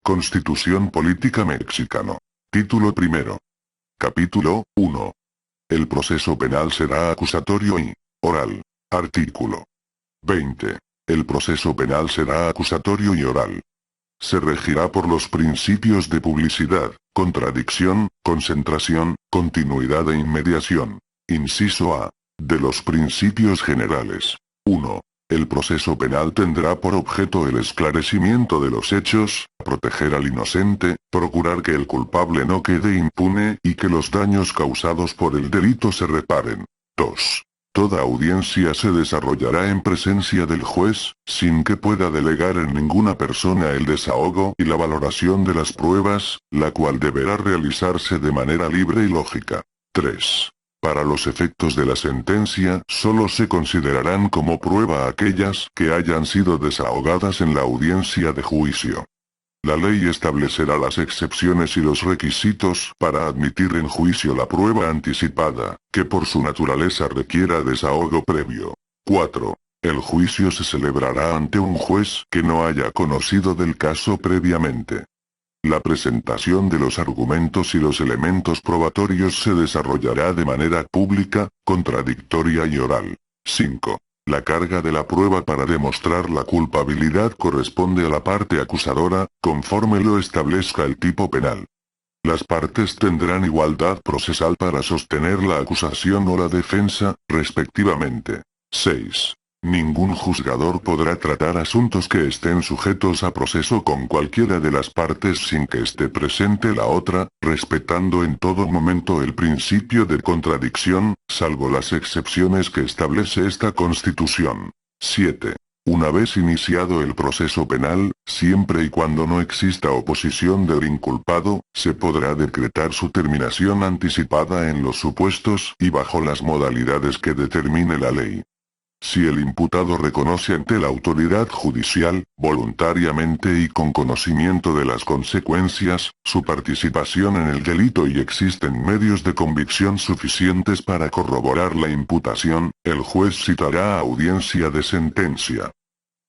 Constitución Política Mexicano. Título primero. Capítulo 1. El proceso penal será acusatorio y oral. Artículo 20. El proceso penal será acusatorio y oral. Se regirá por los principios de publicidad, contradicción, concentración, continuidad e inmediación. Inciso A. De los principios generales. 1. El proceso penal tendrá por objeto el esclarecimiento de los hechos, proteger al inocente, procurar que el culpable no quede impune y que los daños causados por el delito se reparen. 2. Toda audiencia se desarrollará en presencia del juez, sin que pueda delegar en ninguna persona el desahogo y la valoración de las pruebas, la cual deberá realizarse de manera libre y lógica. 3. Para los efectos de la sentencia, solo se considerarán como prueba aquellas que hayan sido desahogadas en la audiencia de juicio. La ley establecerá las excepciones y los requisitos para admitir en juicio la prueba anticipada, que por su naturaleza requiera desahogo previo. 4. El juicio se celebrará ante un juez que no haya conocido del caso previamente. La presentación de los argumentos y los elementos probatorios se desarrollará de manera pública, contradictoria y oral. 5. La carga de la prueba para demostrar la culpabilidad corresponde a la parte acusadora, conforme lo establezca el tipo penal. Las partes tendrán igualdad procesal para sostener la acusación o la defensa, respectivamente. 6. Ningún juzgador podrá tratar asuntos que estén sujetos a proceso con cualquiera de las partes sin que esté presente la otra, respetando en todo momento el principio de contradicción, salvo las excepciones que establece esta Constitución. 7. Una vez iniciado el proceso penal, siempre y cuando no exista oposición del inculpado, se podrá decretar su terminación anticipada en los supuestos y bajo las modalidades que determine la ley. Si el imputado reconoce ante la autoridad judicial, voluntariamente y con conocimiento de las consecuencias, su participación en el delito y existen medios de convicción suficientes para corroborar la imputación, el juez citará audiencia de sentencia.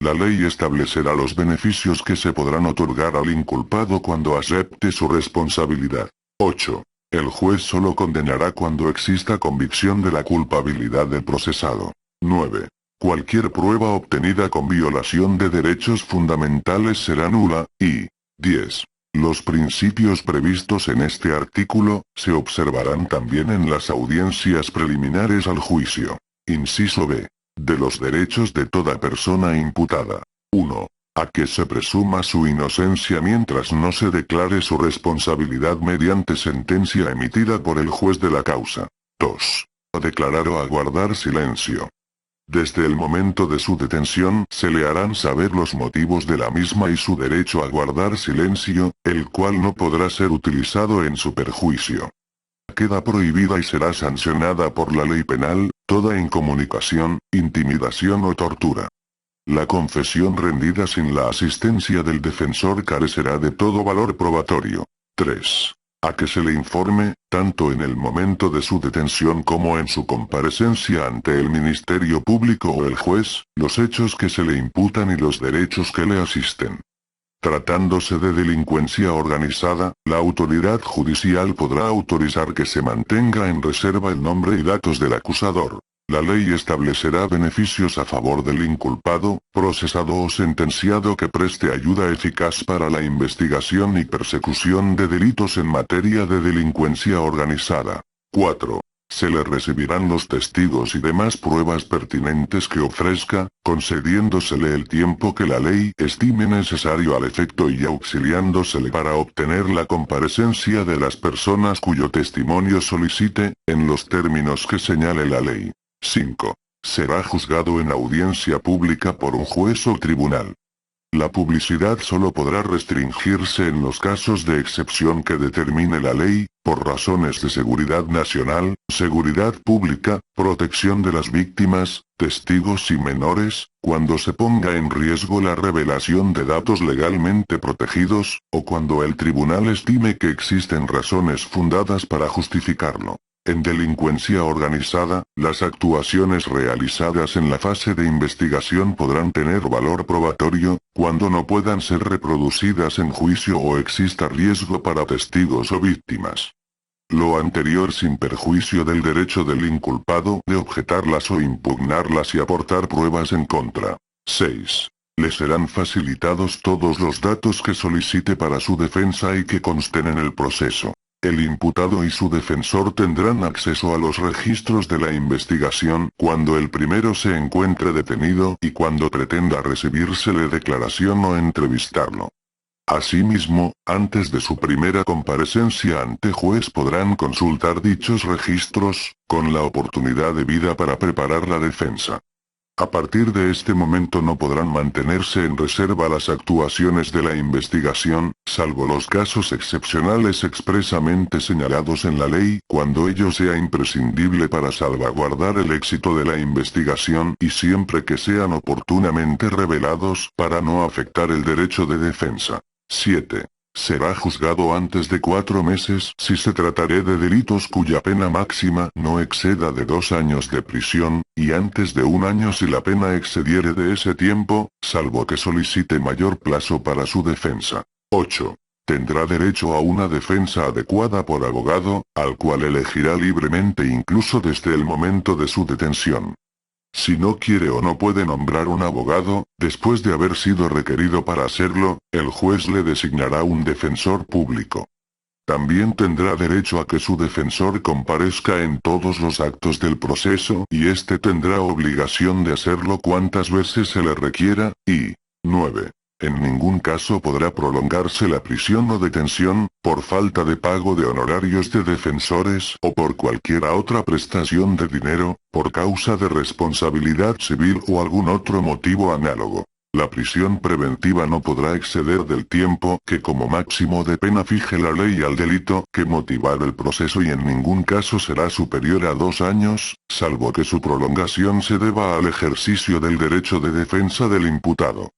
La ley establecerá los beneficios que se podrán otorgar al inculpado cuando acepte su responsabilidad. 8. El juez solo condenará cuando exista convicción de la culpabilidad del procesado. 9. Cualquier prueba obtenida con violación de derechos fundamentales será nula, y 10. Los principios previstos en este artículo, se observarán también en las audiencias preliminares al juicio. Inciso B. De los derechos de toda persona imputada. 1. A que se presuma su inocencia mientras no se declare su responsabilidad mediante sentencia emitida por el juez de la causa. 2. A declarar o a guardar silencio. Desde el momento de su detención se le harán saber los motivos de la misma y su derecho a guardar silencio, el cual no podrá ser utilizado en su perjuicio. Queda prohibida y será sancionada por la ley penal, toda incomunicación, intimidación o tortura. La confesión rendida sin la asistencia del defensor carecerá de todo valor probatorio. 3. A que se le informe, tanto en el momento de su detención como en su comparecencia ante el Ministerio Público o el juez, los hechos que se le imputan y los derechos que le asisten. Tratándose de delincuencia organizada, la autoridad judicial podrá autorizar que se mantenga en reserva el nombre y datos del acusador. La ley establecerá beneficios a favor del inculpado, procesado o sentenciado que preste ayuda eficaz para la investigación y persecución de delitos en materia de delincuencia organizada. 4. Se le recibirán los testigos y demás pruebas pertinentes que ofrezca, concediéndosele el tiempo que la ley estime necesario al efecto y auxiliándosele para obtener la comparecencia de las personas cuyo testimonio solicite, en los términos que señale la ley. 5. Será juzgado en audiencia pública por un juez o tribunal. La publicidad solo podrá restringirse en los casos de excepción que determine la ley, por razones de seguridad nacional, seguridad pública, protección de las víctimas, testigos y menores, cuando se ponga en riesgo la revelación de datos legalmente protegidos, o cuando el tribunal estime que existen razones fundadas para justificarlo. En delincuencia organizada, las actuaciones realizadas en la fase de investigación podrán tener valor probatorio, cuando no puedan ser reproducidas en juicio o exista riesgo para testigos o víctimas. Lo anterior sin perjuicio del derecho del inculpado de objetarlas o impugnarlas y aportar pruebas en contra. 6. Le serán facilitados todos los datos que solicite para su defensa y que consten en el proceso. El imputado y su defensor tendrán acceso a los registros de la investigación cuando el primero se encuentre detenido y cuando pretenda recibírsele declaración o entrevistarlo. Asimismo, antes de su primera comparecencia ante juez podrán consultar dichos registros, con la oportunidad debida para preparar la defensa. A partir de este momento no podrán mantenerse en reserva las actuaciones de la investigación, salvo los casos excepcionales expresamente señalados en la ley, cuando ello sea imprescindible para salvaguardar el éxito de la investigación y siempre que sean oportunamente revelados para no afectar el derecho de defensa. 7. Será juzgado antes de 4 meses si se tratará de delitos cuya pena máxima no exceda de 2 años de prisión, y antes de 1 año si la pena excediere de ese tiempo, salvo que solicite mayor plazo para su defensa. 8. Tendrá derecho a una defensa adecuada por abogado, al cual elegirá libremente incluso desde el momento de su detención. Si no quiere o no puede nombrar un abogado, después de haber sido requerido para hacerlo, el juez le designará un defensor público. También tendrá derecho a que su defensor comparezca en todos los actos del proceso y éste tendrá obligación de hacerlo cuantas veces se le requiera, y 9. En ningún caso podrá prolongarse la prisión o detención, por falta de pago de honorarios de defensores o por cualquier otra prestación de dinero, por causa de responsabilidad civil o algún otro motivo análogo. La prisión preventiva no podrá exceder del tiempo que como máximo de pena fije la ley al delito que motivar el proceso y en ningún caso será superior a 2 años, salvo que su prolongación se deba al ejercicio del derecho de defensa del imputado.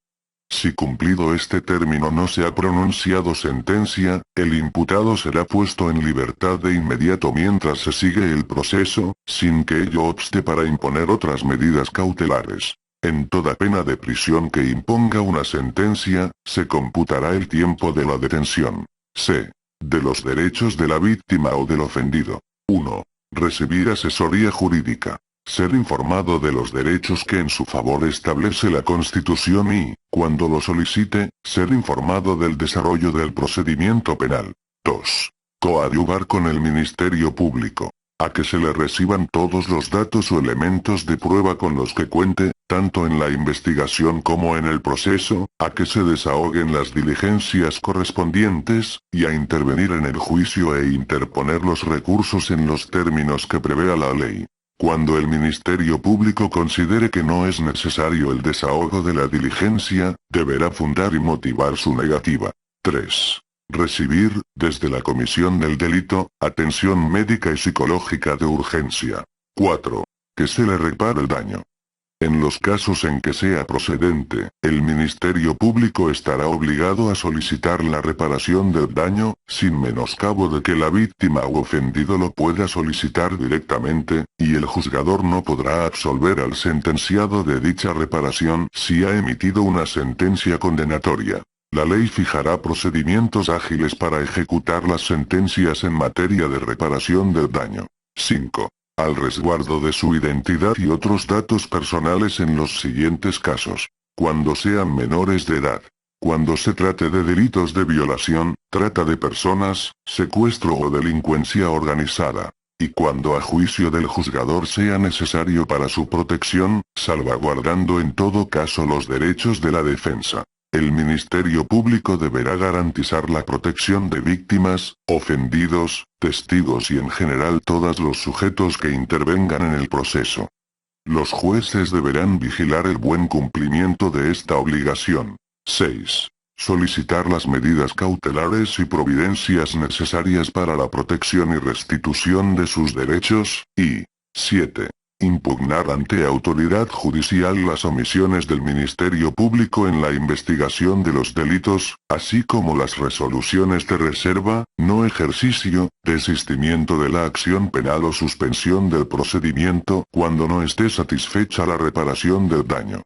Si cumplido este término no se ha pronunciado sentencia, el imputado será puesto en libertad de inmediato mientras se sigue el proceso, sin que ello obste para imponer otras medidas cautelares. En toda pena de prisión que imponga una sentencia, se computará el tiempo de la detención. C. De los derechos de la víctima o del ofendido. 1. Recibir asesoría jurídica. Ser informado de los derechos que en su favor establece la Constitución y, cuando lo solicite, ser informado del desarrollo del procedimiento penal. 2. Coadyuvar con el Ministerio Público. A que se le reciban todos los datos o elementos de prueba con los que cuente, tanto en la investigación como en el proceso, a que se desahoguen las diligencias correspondientes, y a intervenir en el juicio e interponer los recursos en los términos que prevea la ley. Cuando el Ministerio Público considere que no es necesario el desahogo de la diligencia, deberá fundar y motivar su negativa. 3. Recibir, desde la comisión del delito, atención médica y psicológica de urgencia. 4. Que se le repare el daño. En los casos en que sea procedente, el Ministerio Público estará obligado a solicitar la reparación del daño, sin menoscabo de que la víctima o ofendido lo pueda solicitar directamente, y el juzgador no podrá absolver al sentenciado de dicha reparación si ha emitido una sentencia condenatoria. La ley fijará procedimientos ágiles para ejecutar las sentencias en materia de reparación del daño. 5. Al resguardo de su identidad y otros datos personales en los siguientes casos. Cuando sean menores de edad. Cuando se trate de delitos de violación, trata de personas, secuestro o delincuencia organizada. Y cuando a juicio del juzgador sea necesario para su protección, salvaguardando en todo caso los derechos de la defensa. El Ministerio Público deberá garantizar la protección de víctimas, ofendidos, testigos y en general todos los sujetos que intervengan en el proceso. Los jueces deberán vigilar el buen cumplimiento de esta obligación. 6. Solicitar las medidas cautelares y providencias necesarias para la protección y restitución de sus derechos, y 7. Impugnar ante autoridad judicial las omisiones del Ministerio Público en la investigación de los delitos, así como las resoluciones de reserva, no ejercicio, desistimiento de la acción penal o suspensión del procedimiento cuando no esté satisfecha la reparación del daño.